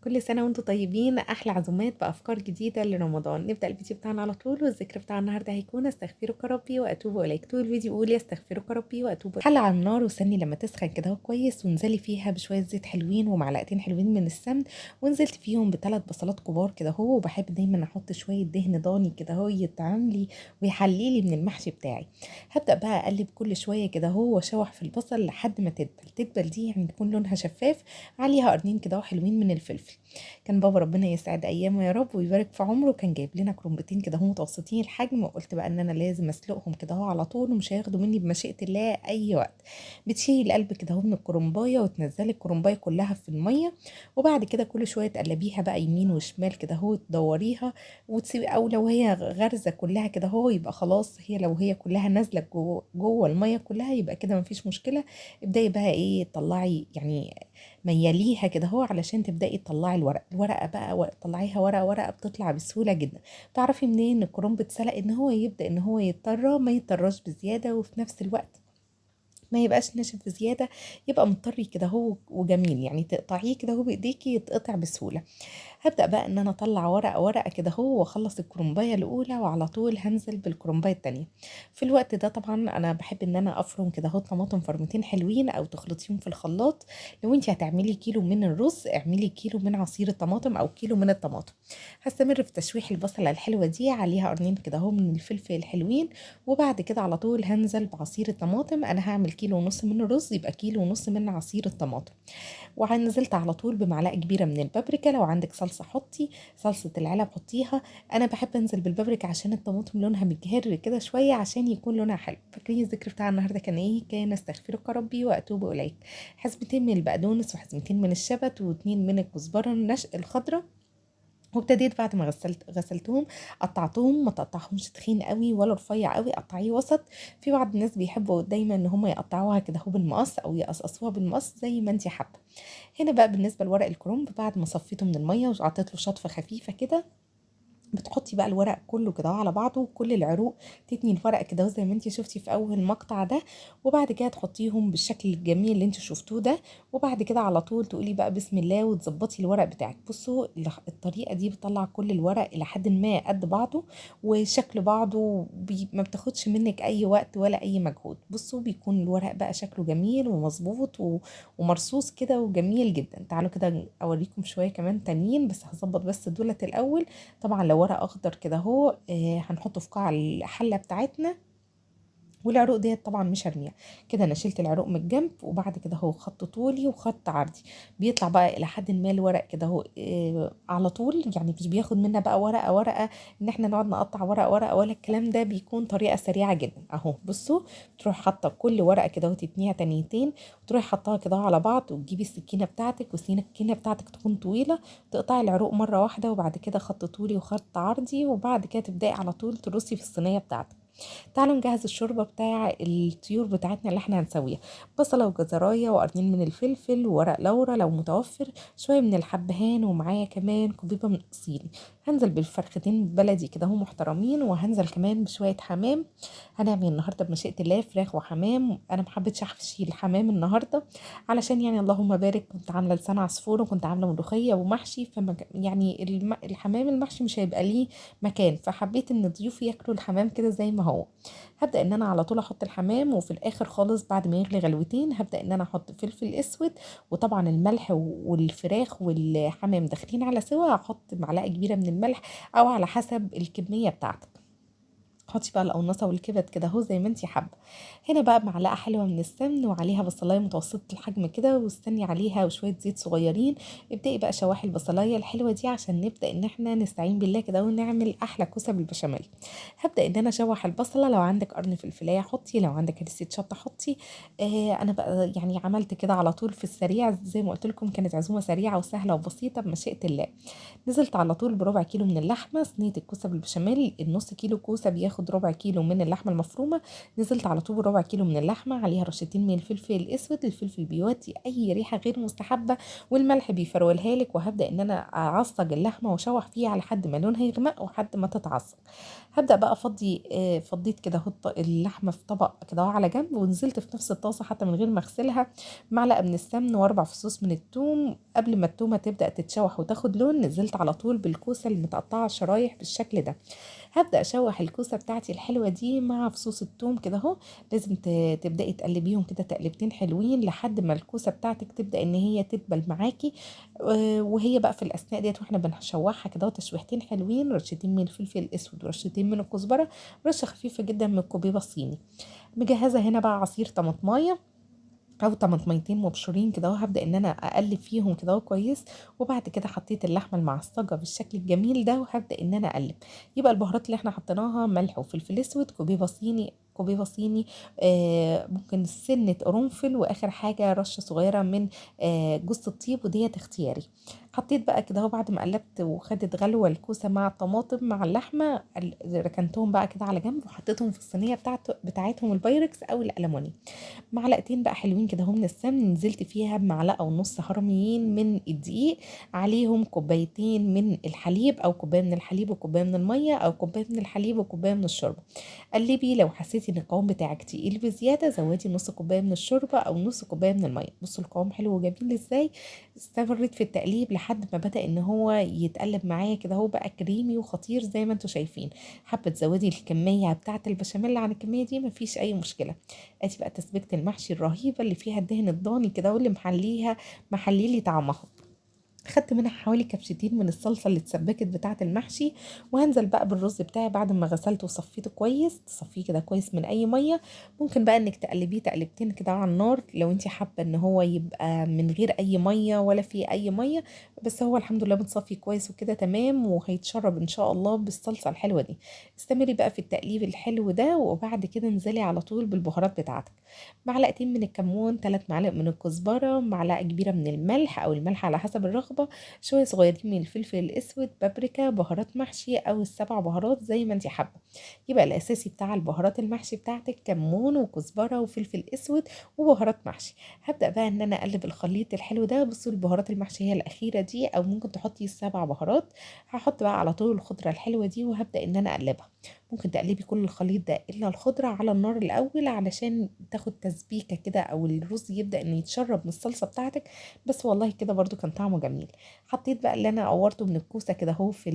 كل سنة وانتم طيبين، أحلى عزومات بأفكار جديدة لرمضان. نبدأ الفيديو بتاعنا على طول، والذكر بتاع النهاردة هيكون استغفرك ربي وأتوب إليك. طول الفيديو قولي استغفرك ربي وأتوب إليك. حلة على النار وسني لما تسخن كده هو كويس، وانزلي فيها بشوية زيت حلوين ومعلقتين حلوين من السمن، ونزلت فيهم بثلاث بصلات كبار كده هو. وبحب دايما أحط شوية دهن ضاني كده هو يطعم لي ويحلي لي من المحشي بتاعي. هبدأ بقى أقلب كل شوية كده هو وأشوح في البصل لحد ما تدبل دي، يعني تكون لونها شفاف، عليها قرنين كده حلوين من الفلفل. كان بابا ربنا يسعد ايامه يا رب ويبارك في عمره، كان جايب لنا كرنبتين كده هم متوسطين الحجم، وقلت بقى ان انا لازم اسلقهم كده هو على طول، ومش هياخدوا مني بمشيئة الله اي وقت. بتشيلي القلب كده هو من الكرنبايه وتنزلي الكرنبايه كلها في الميه، وبعد كده كل شويه تقلبيها بقى يمين وشمال كده هو تدوريها وتسيبي، او لو هي غرزه كلها كده هو يبقى خلاص، هي لو هي كلها نازله جوه الميه كلها يبقى كده مفيش مشكله. ابداي بقى ايه، طلعي يعني ميليها كده هو علشان تبدأي تطلعي الورقة بقى، طلعيها ورقة ورقة بتطلع بسهولة جدا. تعرفي منين ان الكرنب اتسلق؟ ان هو يبدأ ان هو يضطر ما يضطرش بزيادة، وفي نفس الوقت ما يبقاش ناشف بزيادة، يبقى مطري كده هو وجميل، يعني تقطعيه كده هو بايديكي يتقطع بسهولة. هبدأ بقى ان انا اطلع ورقة ورقة كده هو، واخلص الكرنباية الاولى وعلى طول هنزل بالكرنباية التانية. في الوقت ده طبعا انا بحب ان انا افرم كده هو طماطم فرمتين حلوين او تخلطيهم في الخلاط. لو انت هتعملي كيلو من الرز اعملي كيلو من عصير الطماطم او كيلو من الطماطم. هستمر في تشويح البصلة الحلوة دي، عليها قرنين كده هو من الفلفل الحلوين، وبعد كده على طول هنزل بعصير الطماطم. انا هعمل كيلو ونص من الرز، يبقى كيلو ونص من عصير الطماطم. ونزلت على طول بمعلقه كبيره من البابريكا، لو عندك صلصه حطي، صلصه العلب حطيها. انا بحب انزل بالبابريكا عشان الطماطم لونها متجهر كده شويه عشان يكون لونها حلو. فاكرين الذكر بتاع النهارده كان ايه؟ كان استغفرك ربي واتوب اليك. حزمتين من البقدونس وحزمتين من الشبت واتنين من الكزبره الخضراء. وابتديت بعد ما غسلتهم قطعتهم، ما تقطعهمش تخين قوي ولا رفيع قوي، قطعيه وسط. في بعض الناس بيحبوا دايما ان هم يقطعوها كده هو بالمقص او يقصقصوها بالمقص زي ما انت حابه. هنا بقى بالنسبه لورق الكرنب، بعد ما صفيته من الميه وعطيت له شطفه خفيفه كده، بتحطي بقى الورق كله كده على بعضه، كل العروق تتني الورق كده زي ما انت شفتي في اول المقطع ده، وبعد كده تحطيهم بالشكل الجميل اللي انت شفتوه ده. وبعد كده على طول تقولي بقى بسم الله وتظبطي الورق بتاعك. بصوا الطريقه دي بتطلع كل الورق الى حد ما قد بعضه وشكل بعضه، ما بتاخدش منك اي وقت ولا اي مجهود. بصوا بيكون الورق بقى شكله جميل ومظبوط ومرصوص كده وجميل جدا. تعالوا كده اوريكم شويه كمان تانيين، بس هظبط بس دولت الاول. طبعا لو ورق اخضر كده اهو هنحطه في قاع الحله بتاعتنا، والعروق ديت طبعا مش هرميها. كده انا شلت العروق من الجنب، وبعد كده اهو خط طولي وخط عرضي. بيطلع بقى الى حد ما الورق كده اهو على طول، يعني مش بياخد منا بقى ورقه ورقه ان احنا نقعد نقطع ورقه ورقه ولا الكلام ده، بيكون طريقه سريعه جدا اهو. بصوا تروح حاطه كل ورقه كده وتتنيها تانيتين، وتروحي حطاها كده على بعض، وتجيبي السكينه بتاعتك، والسكينه بتاعتك تكون طويله، تقطعي العروق مره واحده، وبعد كده خط طولي وخط عرضي، وبعد كده تبداي على طول ترصي في الصينيه بتاعتك. تعالوا نجهز الشوربة بتاع الطيور بتاعتنا اللي احنا هنسويها. بصلة وجزراية وقرنين من الفلفل وورق لورا لو متوفر، شوية من الحبهان، ومعايا كمان كوبيبة من القصيري. هنزل بالفرختين بلدي كده هم محترمين، وهنزل كمان بشوية حمام. هنعمل النهاردة بمشيئة الله فراخ وحمام. انا محبتش احشي الحمام النهاردة علشان يعني اللهم بارك، كنت عاملة لسان عصفور وكنت عاملة ملوخية ومحشي، يعني الحمام المحشي مش هيبقى ليه مكان، فحبيت ان ضيوفي ياكلوا الحمام كده زي ما هو. هبدأ ان انا على طول احط الحمام، وفي الاخر خالص بعد ما يغلي غلوتين هبدأ ان انا احط فلفل اسود. وطبعا الملح والفراخ والحمام داخلين على سوا، هحط معلقة كبيرة من الملح او على حسب الكمية بتاعتك. حطي بقى القرنصه والكبد كده اهو زي ما انتي حابه. هنا بقى معلقه حلوه من السمن، وعليها بصلايه متوسطه الحجم كده، واستني عليها وشويه زيت صغيرين. ابدأي بقى شواحي البصلايه الحلوه دي عشان نبدأ ان احنا نستعين بالله كده ونعمل احلى كوسه بالبشاميل. هبدأ ان انا اشوح البصله، لو عندك قرن فلفلايه حطي، لو عندك هرسه شطه حطي. انا بقى يعني عملت كده على طول في السريع زي ما قلت لكم، كانت عزومه سريعه وسهله وبسيطه بمشيئه الله. نزلت على طول بربع كيلو من اللحمه. صينيه الكوسه بالبشاميل، النص كيلو كوسه تاخد ربع كيلو من اللحمه المفرومه، نزلت على طول بربع كيلو من اللحمه، عليها رشتين من الفلفل الاسود. الفلفل بيودي اي ريحه غير مستحبه، والملح بيفرولها لك. وهبدا ان انا اعصج اللحمه واشوح فيها لحد ما لونها يغمق وحد ما تتعصج. هبدا بقى افضي فضيت كده اللحمه في طبق كده على جنب، ونزلت في نفس الطاسه حتى من غير ما اغسلها معلقه من السمن واربع فصوص من الثوم. قبل ما التومه تبدا تتشوح وتاخد لون، نزلت على طول بالكوسه المتقطعه شرايح بالشكل ده. هبدا اشوح الكوسه بتاعتي الحلوه دي مع فصوص الثوم كده اهو. لازم تبداي تقلبيهم كده تقلبتين حلوين لحد ما الكوسه بتاعتك تبدا ان هي تدبل معاكي. وهي بقى في الاثناء ديت واحنا بنشوحها كده تشويحتين حلوين، رشتين من الفلفل الاسود ورشتين من الكزبره، رشه خفيفه جدا من الكوبيبه الصيني. مجهزه هنا بقى عصير طماطمايه او طماطميتين مبشورين كده، وهبدا ان انا اقلب فيهم كده كويس. وبعد كده حطيت اللحمه المعصجه بالشكل الجميل ده، وهبدا ان انا اقلب. يبقى البهارات اللي احنا حطيناها ملح وفلفل اسود، كوبيبه صيني كوبيبه صيني، ممكن سنه قرنفل، واخر حاجه رشه صغيره من جوز الطيب، وديت اختياري. حطيت بقى كده اهو بعد ما قلبت وخدت غلوه الكوسه مع الطماطم مع اللحمه، ركنتهم بقى كده على جنب وحطيتهم في الصينيه بتاعتهم البايركس او الالموني. معلقتين بقى حلوين كده هم من السمن، نزلت فيها بمعلقه ونص هرميين من الدقيق، عليهم كوبايتين من الحليب، او كوبايه من الحليب وكوبايه من الميه، او كوبايه من الحليب وكوبايه من الشوربه. قلبي، لو حسيتي ان القوام بتاعك تقيل بزياده زودي نص كوبايه من الشوربه او نص كوبايه من الميه. بصوا القوام حلو وجميل ازاي. استمريت في التقليب لحد ما بدأ ان هو يتقلب معايا كده، هو بقى كريمي وخطير زي ما انتم شايفين. حابه تزودي الكميه بتاعه البشاميل عن الكميه دي مفيش اي مشكله. ادي بقى تسبيكه المحشي الرهيبه اللي فيها الدهن الضاني كده، واللي محليلي طعمها. خدت منها حوالي كبشتين من الصلصه اللي اتسبكت بتاعه المحشي. وهنزل بقى بالرز بتاعي بعد ما غسلته وصفيته كويس. تصفيه كده كويس من اي ميه. ممكن بقى انك تقلبيه تقلبتين كده على النار لو انت حابه ان هو يبقى من غير اي ميه ولا فيه اي ميه. بس هو الحمد لله متصفي كويس وكده تمام، وهيتشرب ان شاء الله بالصلصه الحلوه دي. استمري بقى في التقليب الحلو ده، وبعد كده انزلي على طول بالبهارات بتاعتك. معلقتين من الكمون، 3 معالق من الكزبره، معلقه كبيره من الملح او الملح على حسب الرغبه، شويه صغيرين من الفلفل الاسود، بابريكا، بهارات محشي او السبع بهارات زي ما انت حابه. يبقى الاساسي بتاع البهارات المحشي بتاعتك كمون وكزبره وفلفل اسود وبهارات محشي. هبدا بقى ان انا اقلب الخليط الحلو ده. بصوا البهارات المحشي هي الاخيره دي، او ممكن تحطي السبع بهارات. هحط بقى على طول الخضره الحلوه دي وهبدا ان انا اقلبها. ممكن تقلبي كل الخليط ده الا الخضره على النار الاول علشان تاخد تسبيكه كده، او الرز يبدا انه يتشرب من الصلصه بتاعتك. بس والله كده برضو كان طعمه جميل. حطيت بقى اللي انا قورته من الكوسه كده اهو في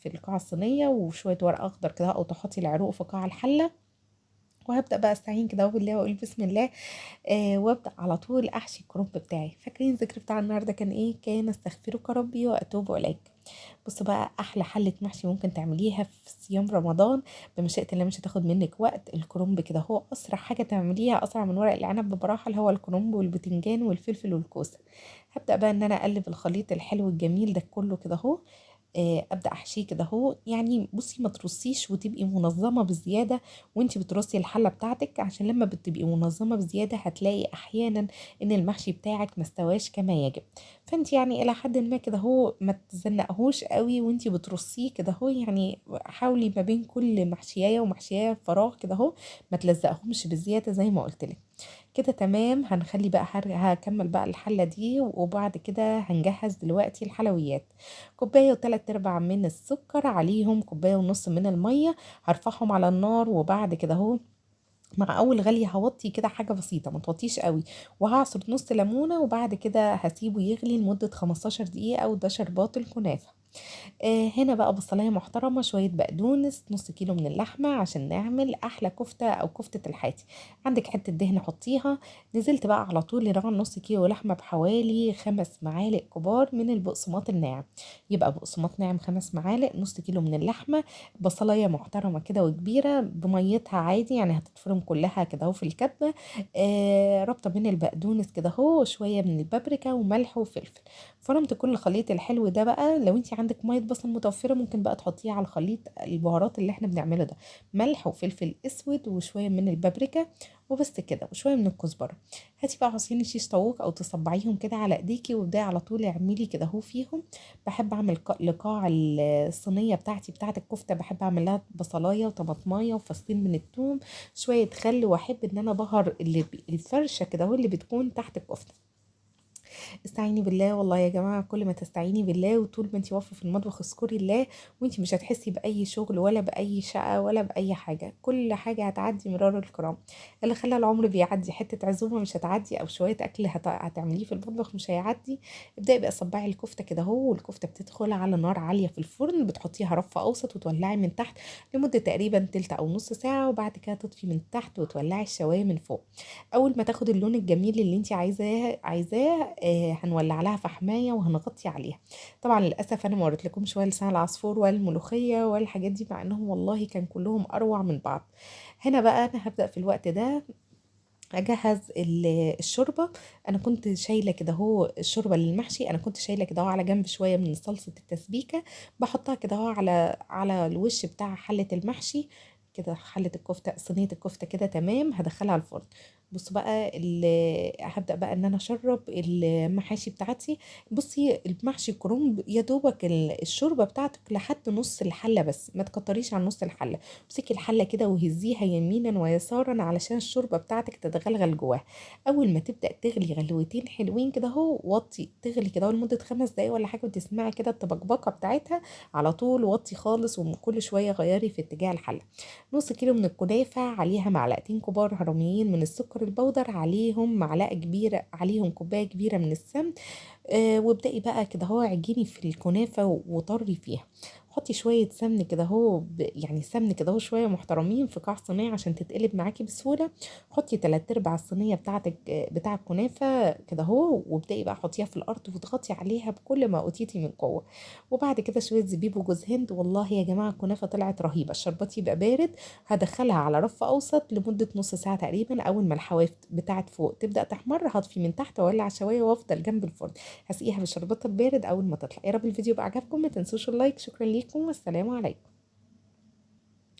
القاع الصينيه، وشويه ورق اخضر كده، او تحطي العروق في قاع الحله. وهبدا بقى استعين كده بالله واقول بسم الله. وابدا على طول احشي الكرنب بتاعي. فاكرين الذكر بتاع النهارده كان ايه؟ كان استغفرك ربي واتوب اليك. بصوا بقى احلى حله محشي ممكن تعمليها في صيام رمضان بمشيئه الله، مش هتاخد منك وقت. الكرنب كده هو اسرع حاجه تعمليها، اسرع من ورق العنب بصراحه، اللي هو الكرنب والبتنجان والفلفل والكوسه. هبدا بقى ان انا اقلب الخليط الحلو الجميل ده كله كده اهو. ابدا احشيه كده اهو. يعني بصي ما ترصيش وتبقي منظمه بزياده وانتي بترصي الحله بتاعتك، عشان لما بتبقي منظمه بزياده هتلاقي احيانا ان المحشي بتاعك ما استواش كما يجب. فانت يعني الى حد ما كده اهو ما تزنقهوش قوي وانتي بترصيه كده اهو. يعني حاولي ما بين كل محشيايه ومحشيايه فراغ كده اهو، ما تلزقهمش بزياده زي ما قلت لك. كده تمام. هنخلي بقى هكمل بقى الحله دي، وبعد كده هنجهز دلوقتي الحلويات. كوبايه وتلات ارباع من السكر، عليهم كوبايه ونص من الميه. هرفعهم على النار، وبعد كده اهو مع اول غلي هوطي كده حاجه بسيطه، ما توطيش قوي. وهعصر نص ليمونه، وبعد كده هسيبه يغلي لمده 15 دقيقه، وده شربات الكنافه. هنا بقى بصلايه محترمه، شويه بقدونس، نص كيلو من اللحمه عشان نعمل احلى كفته او كفته الحاتي. عندك حته دهن حطيها. نزلت بقى على طول لرغم نص كيلو لحمه بحوالي 5 معالق كبار من البقسماط الناعم. يبقى بقسماط ناعم 5 معالق، نص كيلو من اللحمه. بصلايه محترمه كده وكبيره بميتها عادي، يعني هتتفرم كلها كده اهو في الكبه. ربطه من البقدونس كده اهو، شويه من البابريكا وملح وفلفل. فرمت كل الخليط الحلو ده بقى. لو انت عندك ميه بصل متوفره ممكن بقى تحطيه على الخليط البهارات اللي احنا بنعمله ده، ملح وفلفل اسود وشويه من البابريكا وبس كده وشويه من الكزبره. هاتي بقى عصيان شيش طاووق او تصبعيهم كده على ايديكي وابداي على طول اعملي كده اهو فيهم. بحب اعمل لقاع الصينيه بتاعتي بتاعت الكفته، بحب اعملها بصلايه وطماطمايه وفصين من الثوم، شويه خل، واحب ان انا بهر الفرشه كده اهو اللي بتكون تحت الكفته. استعيني بالله والله يا جماعة، كل ما تستعيني بالله وطول ما انت واقفة في المطبخ اذكري الله، وانت مش هتحسي بأي شغل ولا بأي شقة ولا بأي حاجة، كل حاجة هتعدي مرار الكرام. اللي خلى العمر بيعدي حتة عزومة مش هتعدي، أو شوية أكل هتعمليه في المطبخ مش هيعدي. ابدأي بقى صبعي الكفتة كده اهو، والكفتة بتدخل على نار عالية في الفرن، بتحطيها رف أوسط وتولعي من تحت لمدة تقريبا تلت أو نص ساعة، وبعد كده تطفي من تحت وتولعي الشواية من فوق. اول ما تاخد اللون الجميل اللي انت عايزاه هنولع لها فحمايه وهنغطي عليها. طبعا للاسف انا ما وريتلكمش ولا لسان العصفور ولا الملوخيه ولا الحاجات دي، مع انهم والله كان كلهم اروع من بعض. هنا بقى انا هبدا في الوقت ده اجهز الشوربه. انا كنت شايله كده اهو الشوربه للمحشي، انا كنت شايله كده اهو على جنب شويه من صلصه التسبيكه، بحطها كده اهو على الوش بتاع حله المحشي كده، حله الكفته صينيه الكفته كده تمام، هدخلها الفرن. بصوا بقى هبدا بقى ان انا اشرب المحاشي بتاعتي. بصي المحشي كرنب يا دوبك الشوربه بتاعتك لحد نص الحله بس، ما تكتريش عن نص الحله. امسكي الحله كده وهزيها يمينا ويسارا علشان الشوربه بتاعتك تتغلغل جواها. اول ما تبدا تغلي غلوتين حلوين كده اهو وطي تغلي كده اهو لمده 5 دقايق ولا حاجه، وتسمعي كده الطبقبقه بتاعتها على طول وطي خالص، وكل شويه غيري في اتجاه الحله. نص كيلو من الكنافه عليها معلقتين كبار هرميين من السكر البودر، عليهم معلقه كبيره، عليهم كوبايه كبيره من السمن. وابدأي بقى كده هو عجيني في الكنافة وطري فيها. حطي شوية سمن كده هو يعني سمن كده هو شوية محترمين في قاع صينية عشان تتقلب معاكي بسهولة. حطي 3/4 الصينية بتاعتك بتاع الكنافة كده هو، وابدأي بقى حطيها في الأرض واضغطي عليها بكل ما أوتيتي من قوة. وبعد كده شوية زبيب وجوز هند. والله يا جماعة الكنافة طلعت رهيبة. الشربات يبقى بارد، هدخلها على رف أوسط لمدة نص ساعة تقريبا. أول ما الحواف بتاعت فوق تبدأ تحمر هطفي من تحت وأولع شواية وأفضل جنب الفرن. هسقيها بالشربات البارد اول ما تطلع. يا رب الفيديو بقى عجبكم، ما تنسوش اللايك. شكرا ليكم والسلام عليكم.